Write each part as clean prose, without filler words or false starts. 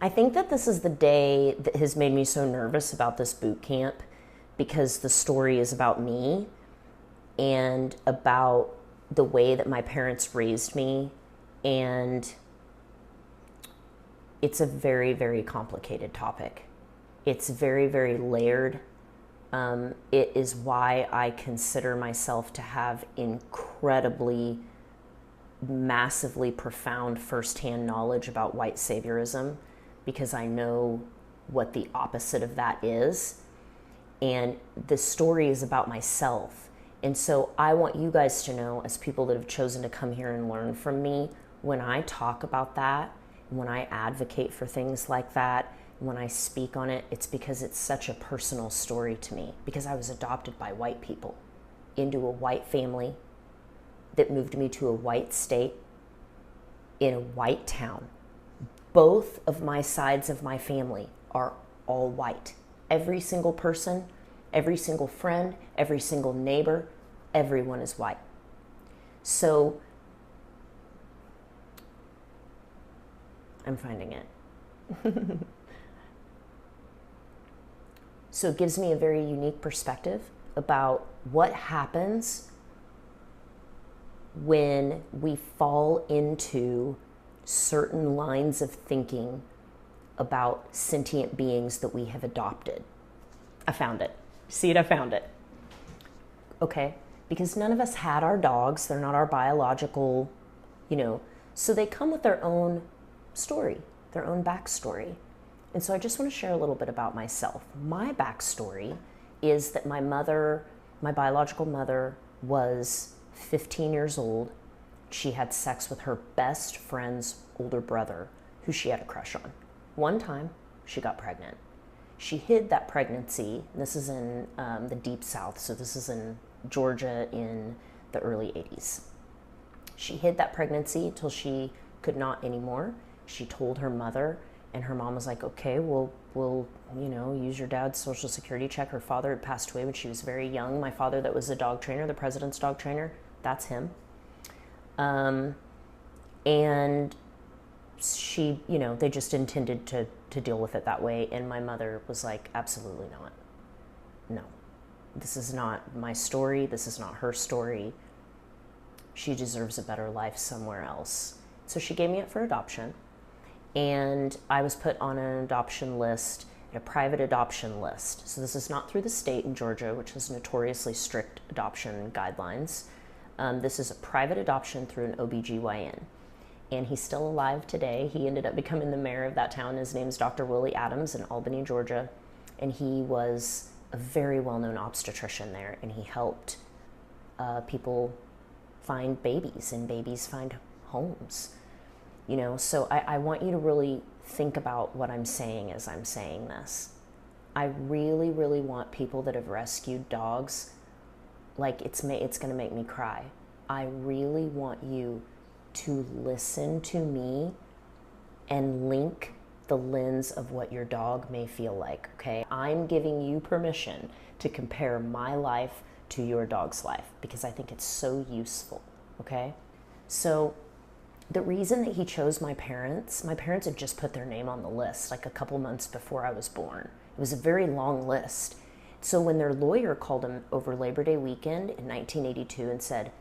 I think that this is the day that has made me so nervous about this boot camp, because the story is about me and about the way that my parents raised me. And it's a very, very complicated topic. It's very, very layered. It is why I consider myself to have incredibly, massively profound firsthand knowledge about white saviorism, because I know what the opposite of that is. And the story is about myself. And so I want you guys to know, as people that have chosen to come here and learn from me, when I talk about that, when I advocate for things like that, when I speak on it, it's because it's such a personal story to me, because I was adopted by white people into a white family that moved me to a white state in a white town. Both of my sides of my family are all white. Every single person, every single friend, every single neighbor, everyone is white. So I'm finding it. So it gives me a very unique perspective about what happens when we fall into certain lines of thinking about sentient beings that we have adopted. I found it. See it? I found it. Okay? Because none of us had our dogs. They're not our biological, so they come with their own story, their own backstory. And so I just want to share a little bit about myself. My backstory is that my biological mother, was 15 years old. She had sex with her best friend's older brother, who she had a crush on. One time, she got pregnant. She hid that pregnancy. This is in the deep south, so this is in Georgia in the early 80s. She hid that pregnancy till she could not anymore. She told her mother, and her mom was like, okay, we'll use your dad's social security check. Her father had passed away when she was very young. My father, that was a dog trainer, the president's dog trainer, that's him. And she, they just intended to deal with it that way. And my mother was like, absolutely not. No, this is not my story. This is not her story. She deserves a better life somewhere else. So she gave me up for adoption. And I was put on an adoption list, a private adoption list. So this is not through the state in Georgia, which has notoriously strict adoption guidelines. This is a private adoption through an OBGYN. And he's still alive today. He ended up becoming the mayor of that town. His name's Dr. Willie Adams in Albany, Georgia. And he was a very well-known obstetrician there. And he helped people find babies, and babies find homes. So I want you to really think about what I'm saying as I'm saying this. I really, really want people that have rescued dogs, like it's going to make me cry. I really want you to listen to me and link the lens of what your dog may feel like, okay? I'm giving you permission to compare my life to your dog's life, because I think it's so useful, okay? So the reason that he chose my parents had just put their name on the list like a couple months before I was born. It was a very long list. So when their lawyer called him over Labor Day weekend in 1982 and said,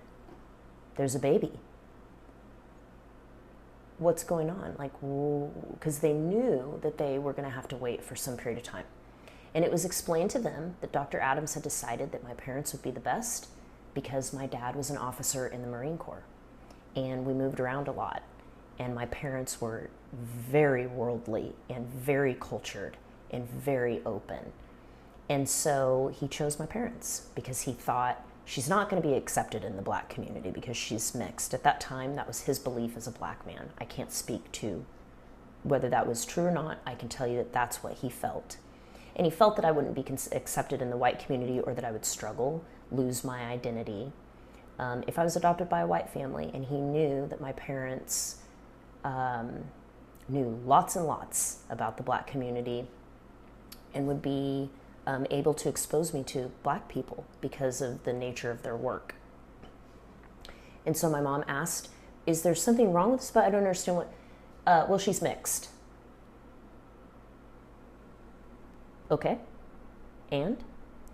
there's a baby, what's going on? Because they knew that they were going to have to wait for some period of time. And it was explained to them that Dr. Adams had decided that my parents would be the best because my dad was an officer in the Marine Corps. And we moved around a lot. And my parents were very worldly and very cultured and very open. And so he chose my parents because he thought, she's not going to be accepted in the black community because she's mixed. At that time, that was his belief as a black man. I can't speak to whether that was true or not. I can tell you that that's what he felt. And he felt that I wouldn't be accepted in the white community, or that I would struggle, lose my identity, if I was adopted by a white family. And he knew that my parents knew lots and lots about the black community and would be able to expose me to black people because of the nature of their work. And so my mom asked, is there something wrong with this? But I don't understand what, well, she's mixed. okay, and?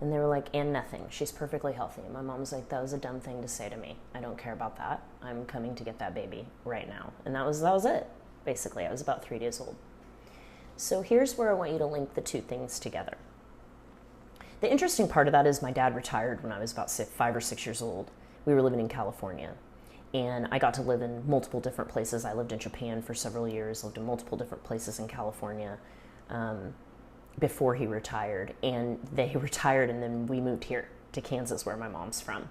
And they were like, and nothing. She's perfectly healthy. And my mom was like, that was a dumb thing to say to me. I don't care about that. I'm coming to get that baby right now. And that was it, basically. I was about 3 days old. So here's where I want you to link the two things together. The interesting part of that is my dad retired when I was about 5 or 6 years old. We were living in California. And I got to live in multiple different places. I lived in Japan for several years, lived in multiple different places in California before he retired. And they retired, and then we moved here to Kansas, where my mom's from,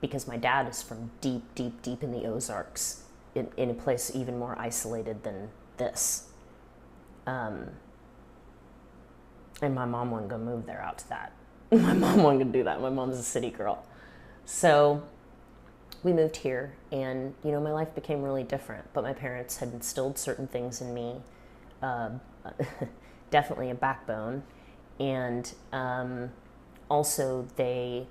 because my dad is from deep, deep, deep in the Ozarks, in a place even more isolated than this. And my mom wasn't going to move there out to that. My mom wasn't going to do that. My mom's a city girl. So we moved here, and, you know, my life became really different. But my parents had instilled certain things in me, definitely a backbone. And also they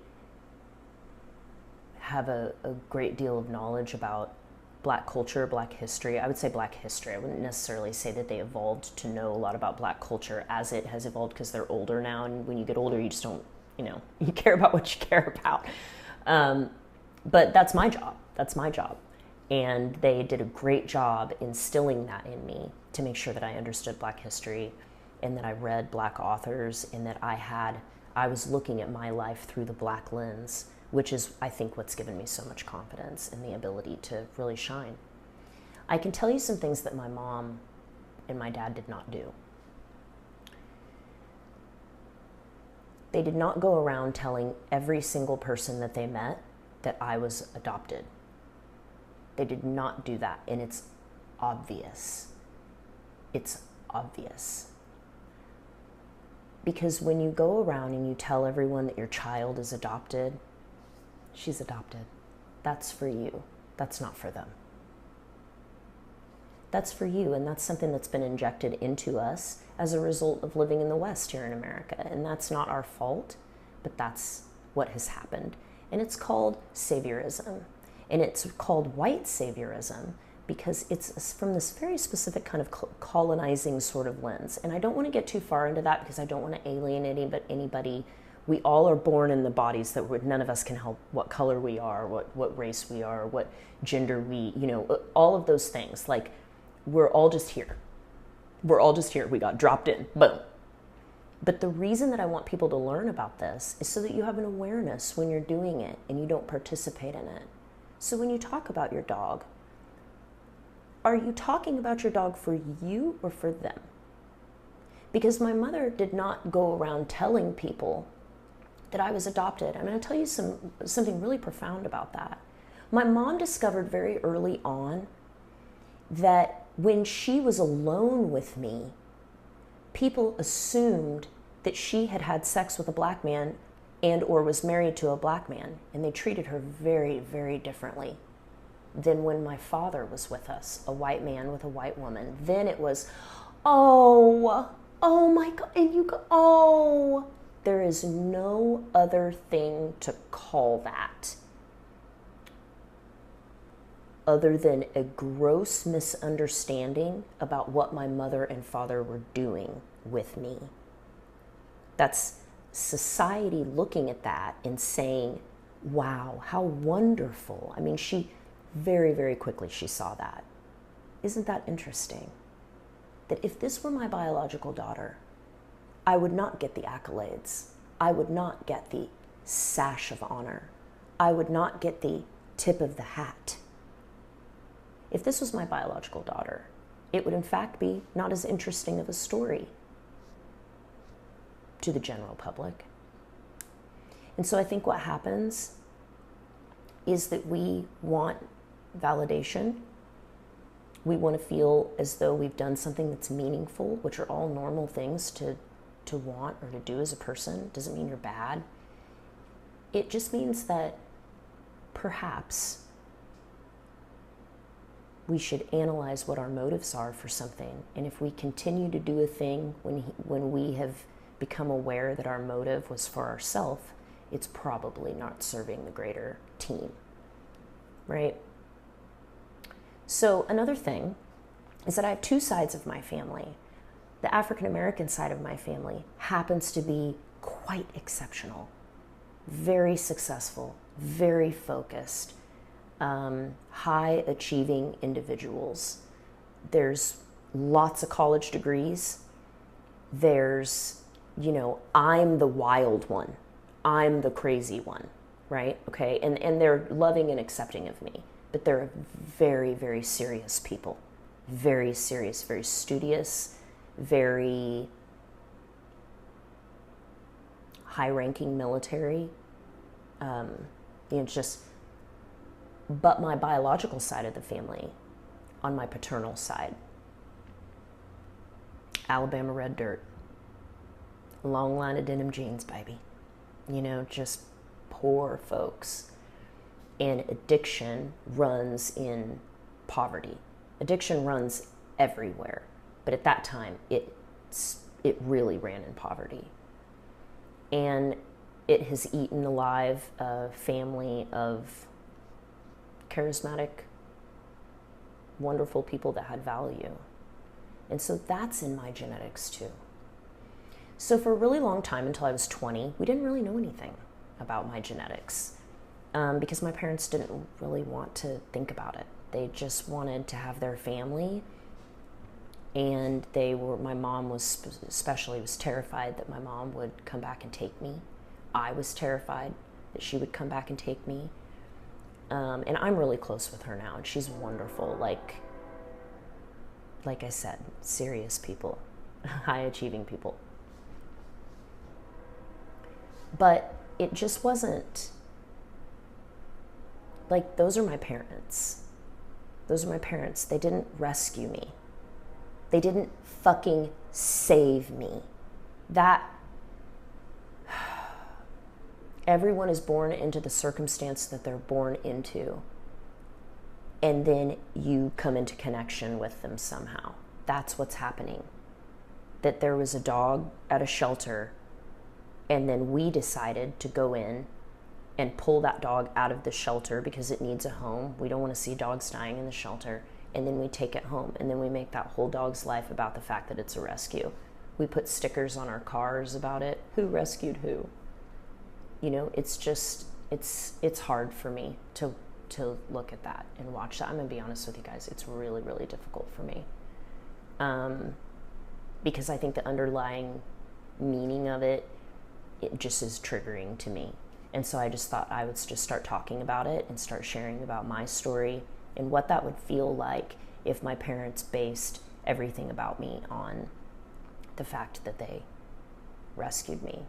have a great deal of knowledge about Black culture, Black history. I would say Black history. I wouldn't necessarily say that they evolved to know a lot about Black culture as it has evolved, because they're older now, and when you get older, you just don't, you know, you care about what you care about. But that's my job. That's my job. And they did a great job instilling that in me to make sure that I understood Black history, and that I read Black authors, and that I was looking at my life through the Black lens, which is, I think, what's given me so much confidence and the ability to really shine. I can tell you some things that my mom and my dad did not do. They did not go around telling every single person that they met that I was adopted. They did not do that, and it's obvious. It's obvious. Because when you go around and you tell everyone that your child is adopted, she's adopted. That's for you. That's not for them. That's for you, and that's something that's been injected into us as a result of living in the West here in America. And that's not our fault, but that's what has happened. And it's called saviorism. And it's called white saviorism because it's from this very specific kind of colonizing sort of lens. And I don't want to get too far into that because I don't want to alienate anybody. We all are born in the bodies that none of us can help what color we are, what race we are, what gender we, you know, all of those things. Like, we're all just here. We're all just here. We got dropped in. Boom. But the reason that I want people to learn about this is so that you have an awareness when you're doing it and you don't participate in it. So when you talk about your dog, are you talking about your dog for you or for them? Because my mother did not go around telling people that I was adopted. I'm going to tell you something really profound about that. My mom discovered very early on that when she was alone with me, people assumed that she had had sex with a Black man and or was married to a Black man, and they treated her very, very differently than when my father was with us, a white man with a white woman. Then it was, oh my God, and you go, oh. There is no other thing to call that other than a gross misunderstanding about what my mother and father were doing with me. That's society looking at that and saying, wow, how wonderful. I mean, she very, very quickly she saw that. Isn't that interesting? That if this were my biological daughter, I would not get the accolades. I would not get the sash of honor. I would not get the tip of the hat. If this was my biological daughter, it would in fact be not as interesting of a story to the general public. And so I think what happens is that we want validation. We want to feel as though we've done something that's meaningful, which are all normal things to want or to do as a person. Doesn't mean you're bad. It just means that perhaps we should analyze what our motives are for something. And if we continue to do a thing when we have become aware that our motive was for ourselves, it's probably not serving the greater team, right? So another thing is that I have two sides of my family the African American side of my family happens to be quite exceptional, very successful, very focused, high achieving individuals. There's lots of college degrees. There's, I'm the wild one. I'm the crazy one, right? Okay, and they're loving and accepting of me, but they're very, very serious people. Very serious, very studious, very high-ranking military. But my biological side of the family, on my paternal side, Alabama red dirt, long line of denim jeans, baby. Just poor folks. And addiction runs in poverty. Addiction runs everywhere. But at that time, it really ran in poverty. And it has eaten alive a family of charismatic, wonderful people that had value. And so that's in my genetics too. So for a really long time, until I was 20, we didn't really know anything about my genetics because my parents didn't really want to think about it. They just wanted to have their family, and my mom was terrified that my mom would come back and take me. I was terrified that she would come back and take me. And I'm really close with her now, and she's wonderful. Like I said, serious people, high achieving people. But it just wasn't like, those are my parents. Those are my parents. They didn't rescue me. They didn't fucking save me. Everyone is born into the circumstance that they're born into. And then you come into connection with them somehow. That's what's happening. That there was a dog at a shelter, and then we decided to go in and pull that dog out of the shelter because it needs a home. We don't want to see dogs dying in the shelter. And then we take it home, and then we make that whole dog's life about the fact that it's a rescue. We put stickers on our cars about it. Who rescued who? It's just, it's hard for me to look at that and watch that. I'm going to be honest with you guys. It's really, really difficult for me. Because I think the underlying meaning of it just is triggering to me. And so I just thought I would just start talking about it and start sharing about my story and what that would feel like if my parents based everything about me on the fact that they rescued me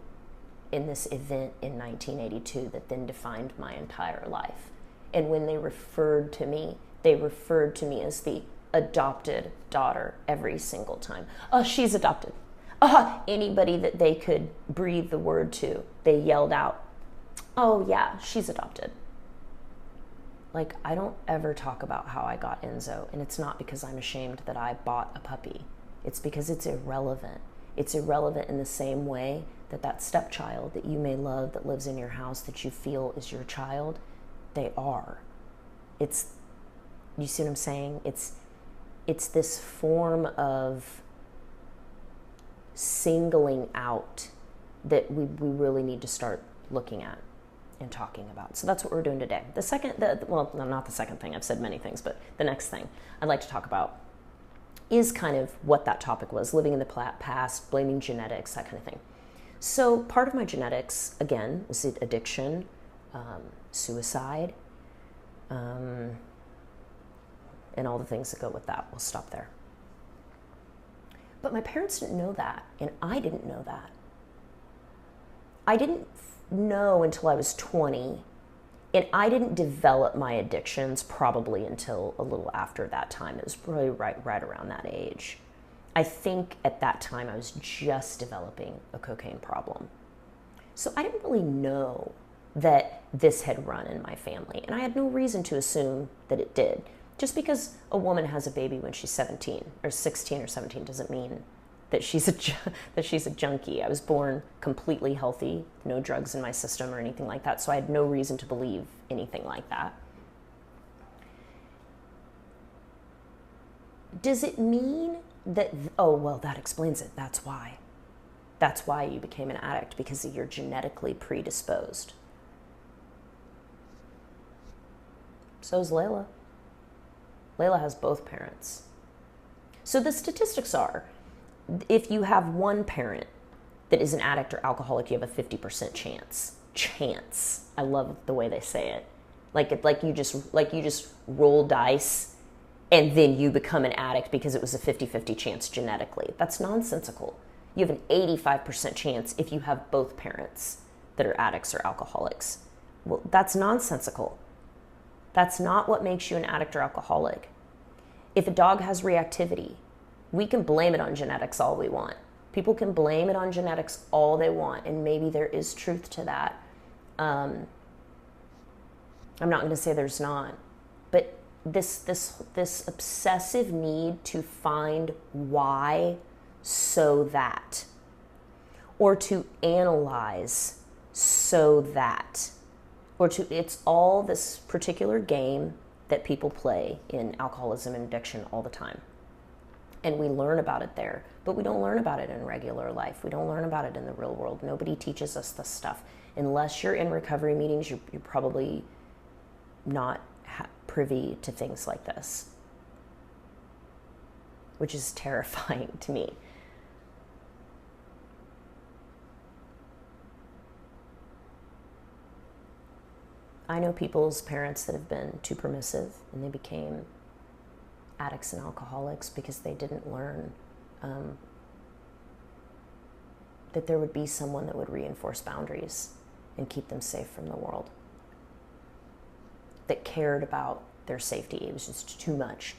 in this event in 1982 that then defined my entire life. And when they referred to me as the adopted daughter every single time. Oh, she's adopted. Anybody that they could breathe the word to, they yelled out, oh yeah, she's adopted. Like, I don't ever talk about how I got Enzo, and it's not because I'm ashamed that I bought a puppy. It's because it's irrelevant. It's irrelevant in the same way that stepchild that you may love that lives in your house that you feel is your child, they are. You see what I'm saying? It's this form of singling out that we really need to start looking at and talking about. So that's what we're doing today. Not the second thing, I've said many things, but the next thing I'd like to talk about is kind of what that topic was, living in the past, blaming genetics, that kind of thing. So part of my genetics, again, was addiction, suicide, and all the things that go with that. We'll stop there. But my parents didn't know that, and I didn't know that. I didn't know until I was 20, and I didn't develop my addictions probably until a little after that time. It was probably right around that age. I think at that time I was just developing a cocaine problem. So I didn't really know that this had run in my family, and I had no reason to assume that it did. Just because a woman has a baby when she's 17 or 16 or 17 doesn't mean that she's a junkie. I was born completely healthy, no drugs in my system or anything like that, so I had no reason to believe anything like that. Does it mean Oh, well, that explains it. That's why. That's why you became an addict, because you're genetically predisposed. So's Layla. Layla has both parents. So the statistics are, if you have one parent that is an addict or alcoholic, you have a 50% chance. I love the way they say it. Like you just roll dice and then you become an addict because it was a 50-50 chance genetically. That's nonsensical. You have an 85% chance if you have both parents that are addicts or alcoholics. Well, that's nonsensical. That's not what makes you an addict or alcoholic. If a dog has reactivity, we can blame it on genetics all we want. People can blame it on genetics all they want, and maybe there is truth to that. I'm not going to say there's not, but this obsessive need to find why so that, or to analyze so that, it's all this particular game that people play in alcoholism and addiction all the time. And we learn about it there, but we don't learn about it in regular life. We don't learn about it in the real world. Nobody teaches us this stuff. Unless you're in recovery meetings, you're probably not privy to things like this, which is terrifying to me. I know people's parents that have been too permissive and they became addicts and alcoholics because they didn't learn that there would be someone that would reinforce boundaries and keep them safe from the world, that cared about their safety. It was just too much.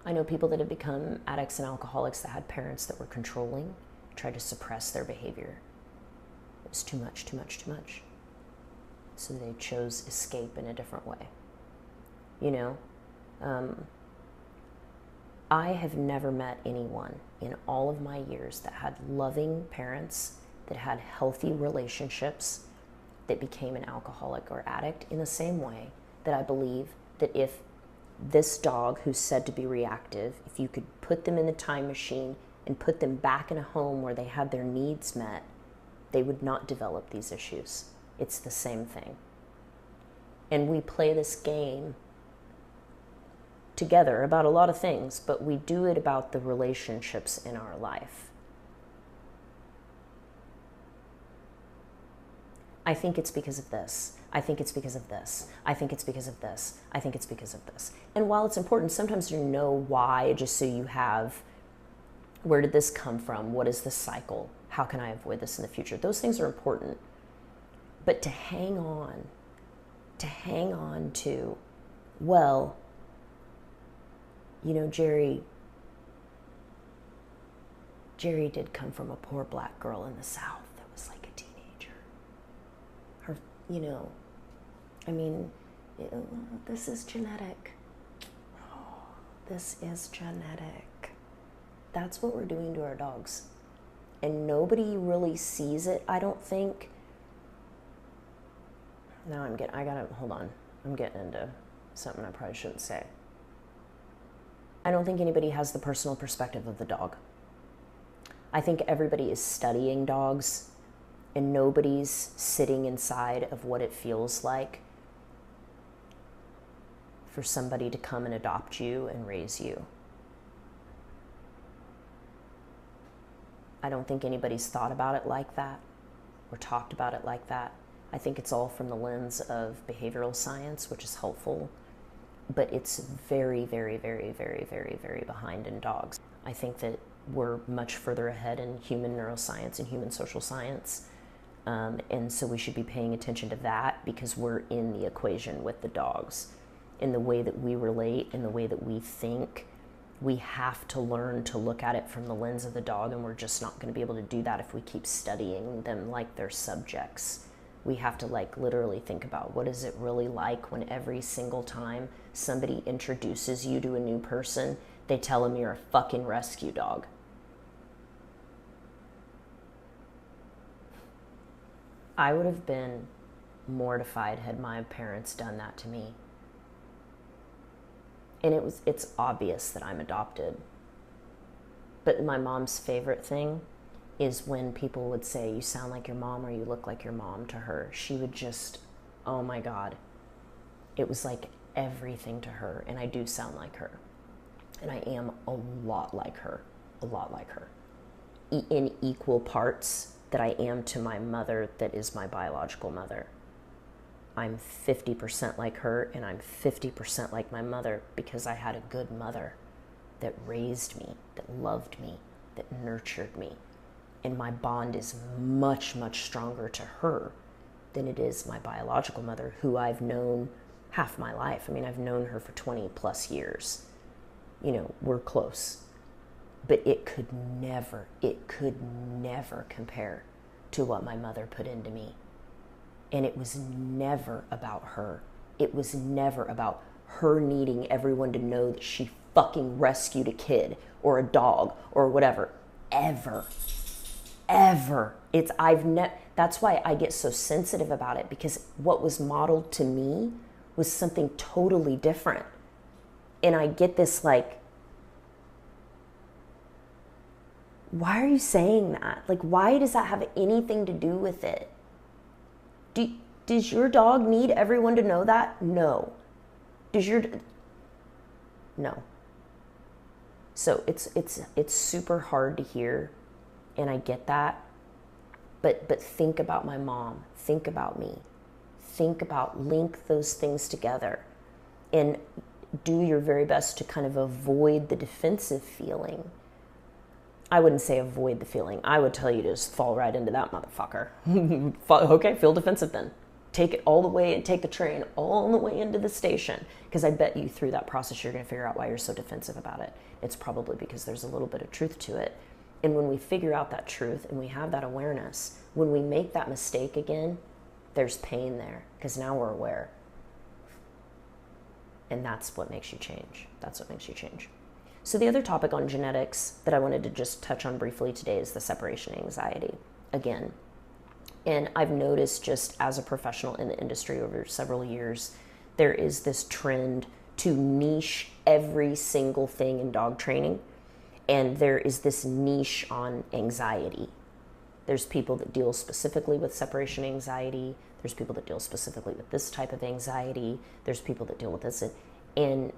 I know people that have become addicts and alcoholics that had parents that were controlling, tried to suppress their behavior. It was too much. So they chose escape in a different way. I have never met anyone in all of my years that had loving parents, that had healthy relationships, that became an alcoholic or addict, in the same way that I believe that if this dog who's said to be reactive, if you could put them in the time machine and put them back in a home where they had their needs met, they would not develop these issues. It's the same thing. And we play this game together about a lot of things, but we do it about the relationships in our life. I think it's because of this. I think it's because of this. I think it's because of this. I think it's because of this. And while it's important sometimes to know why, just so you have, where did this come from? What is the cycle? How can I avoid this in the future? Those things are important. But to hang on to, well, Jerry did come from a poor black girl in the South that was like a teenager. Her, this is genetic. Oh, this is genetic. That's what we're doing to our dogs. And nobody really sees it, I don't think. Now hold on. I'm getting into something I probably shouldn't say. I don't think anybody has the personal perspective of the dog. I think everybody is studying dogs, and nobody's sitting inside of what it feels like for somebody to come and adopt you and raise you. I don't think anybody's thought about it like that or talked about it like that. I think it's all from the lens of behavioral science, which is helpful, but it's very, very, very, very, very, very behind in dogs. I think that we're much further ahead in human neuroscience and human social science, and so we should be paying attention to that because we're in the equation with the dogs. In the way that we relate, in the way that we think, we have to learn to look at it from the lens of the dog, and we're just not going to be able to do that if we keep studying them like they're subjects. We have to literally think about, what is it really like when every single time somebody introduces you to a new person, they tell them you're a fucking rescue dog. I would have been mortified had my parents done that to me. And it's obvious that I'm adopted. But my mom's favorite thing is when people would say, you sound like your mom or you look like your mom to her. She would just, oh my God. It was like everything to her. And I do sound like her. And I am a lot like her. A lot like her. In equal parts that I am to my mother that is my biological mother. I'm 50% like her and I'm 50% like my mother because I had a good mother that raised me, that loved me, that nurtured me. And my bond is much, much stronger to her than it is my biological mother, who I've known half my life. I mean, I've known her for 20 plus years. You know, we're close. But it could never compare to what my mother put into me. And it was never about her. It was never about her needing everyone to know that she fucking rescued a kid or a dog or whatever. Ever. That's why I get so sensitive about it, because what was modeled to me was something totally different. And I get this like, why are you saying that? Like, why does that have anything to do with it? Does your dog need everyone to know that? No. No. So it's super hard to hear, and I get that. But think about my mom. Think about me. Link those things together, and do your very best to kind of avoid the defensive feeling. I wouldn't say avoid the feeling. I would tell you to just fall right into that motherfucker. Okay, feel defensive then. Take it all the way and take the train all the way into the station. Because I bet you through that process, you're going to figure out why you're so defensive about it. It's probably because there's a little bit of truth to it. And when we figure out that truth and we have that awareness, when we make that mistake again, there's pain there. Because now we're aware. And that's what makes you change. So the other topic on genetics that I wanted to just touch on briefly today is the separation anxiety again. And I've noticed, just as a professional in the industry over several years, there is this trend to niche every single thing in dog training. And there is this niche on anxiety. There's people that deal specifically with separation anxiety. There's people that deal specifically with this type of anxiety. There's people that deal with this. And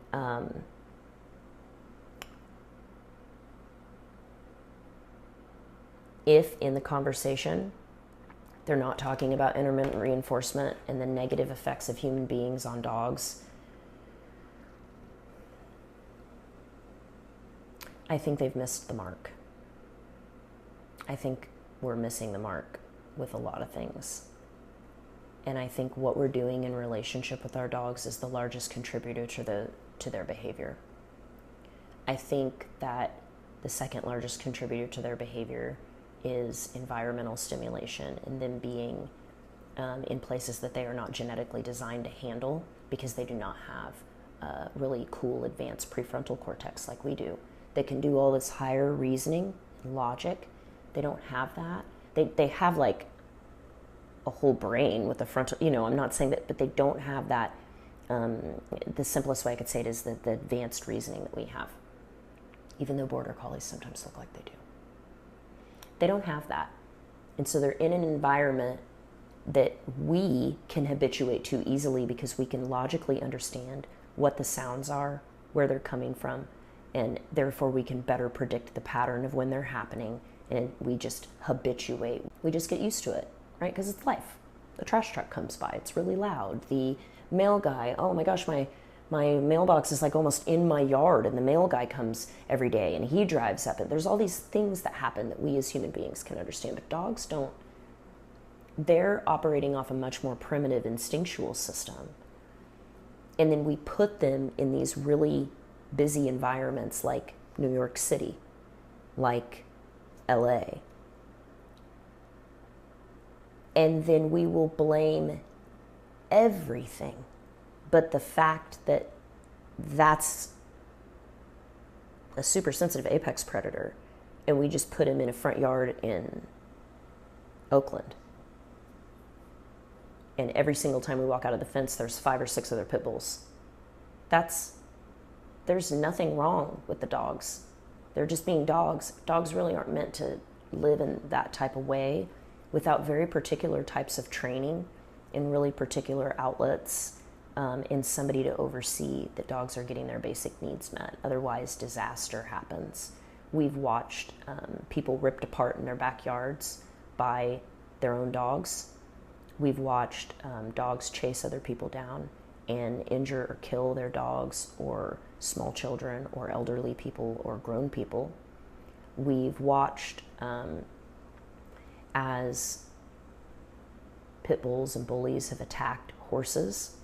if in the conversation they're not talking about intermittent reinforcement and the negative effects of human beings on dogs, I think they've missed the mark. I think we're missing the mark with a lot of things. And I think what we're doing in relationship with our dogs is the largest contributor to their behavior. I think that the second largest contributor to their behavior is environmental stimulation, and them being in places that they are not genetically designed to handle, because they do not have really cool advanced prefrontal cortex like we do. They can do all this higher reasoning and logic. They don't have that. They have like a whole brain with the frontal, I'm not saying that, but they don't have that. The simplest way I could say it is the advanced reasoning that we have, even though border collies sometimes look like they do. They don't have that. And so they're in an environment that we can habituate to easily, because we can logically understand what the sounds are, where they're coming from, and therefore we can better predict the pattern of when they're happening, and we just habituate. We just get used to it, right? Because it's life. The trash truck comes by, it's really loud. The mail guy, oh my gosh, my mailbox is like almost in my yard, and the mail guy comes every day and he drives up, and there's all these things that happen that we as human beings can understand, but dogs don't. They're operating off a much more primitive instinctual system. And then we put them in these really busy environments like New York City, like LA. And then we will blame everything but the fact that that's a super sensitive apex predator, and we just put him in a front yard in Oakland. And every single time we walk out of the fence, there's 5 or 6 other pit bulls. That's there's nothing wrong with the dogs. They're just being dogs. Dogs really aren't meant to live in that type of way without very particular types of training in really particular outlets, and somebody to oversee that dogs are getting their basic needs met. Otherwise, disaster happens. We've watched people ripped apart in their backyards by their own dogs. We've watched dogs chase other people down and injure or kill their dogs, or small children, or elderly people, or grown people. We've watched as pit bulls and bullies have attacked horses.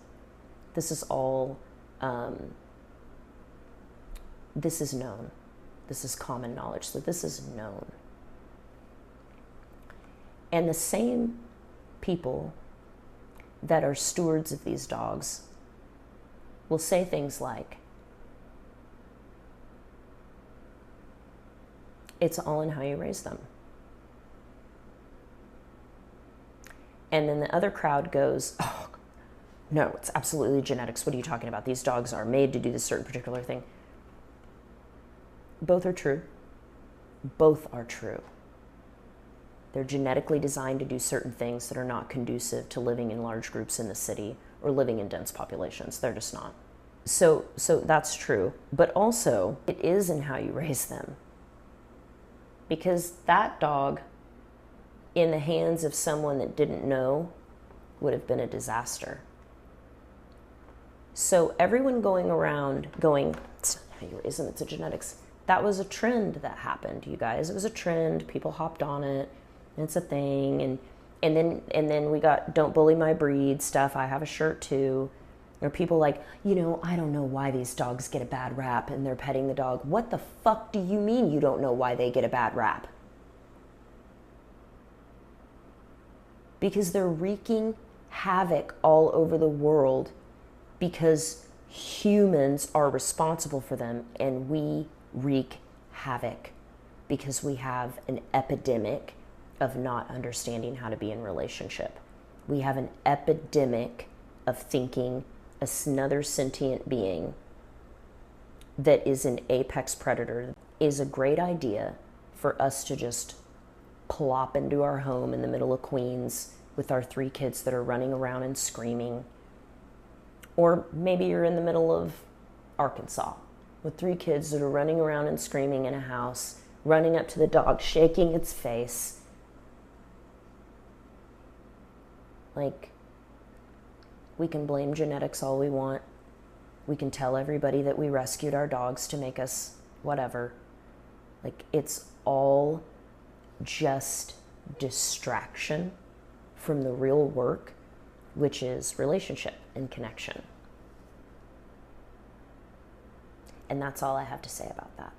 This is all, this is known. This is common knowledge. So this is known. And the same people that are stewards of these dogs will say things like, it's all in how you raise them. And then the other crowd goes, oh, no, it's absolutely genetics. What are you talking about? These dogs are made to do this certain particular thing. Both are true. Both are true. They're genetically designed to do certain things that are not conducive to living in large groups in the city or living in dense populations. They're just not. So that's true. But also, it is in how you raise them. Because that dog, in the hands of someone that didn't know, would have been a disaster. So everyone going around going, it's not how you raise them, it's a genetics. That was a trend that happened, you guys. It was a trend. People hopped on it. It's a thing. And then we got don't bully my breed stuff. I have a shirt too. Or people like, I don't know why these dogs get a bad rap, and they're petting the dog. What the fuck do you mean you don't know why they get a bad rap? Because they're wreaking havoc all over the world because humans are responsible for them, and we wreak havoc because we have an epidemic of not understanding how to be in relationship. We have an epidemic of thinking another sentient being that is an apex predator is a great idea for us to just plop into our home in the middle of Queens with our 3 kids that are running around and screaming. Or maybe you're in the middle of Arkansas with 3 kids that are running around and screaming in a house, running up to the dog, shaking its face. Like, we can blame genetics all we want. We can tell everybody that we rescued our dogs to make us whatever. Like, it's all just distraction from the real work, which is relationship and connection. And that's all I have to say about that.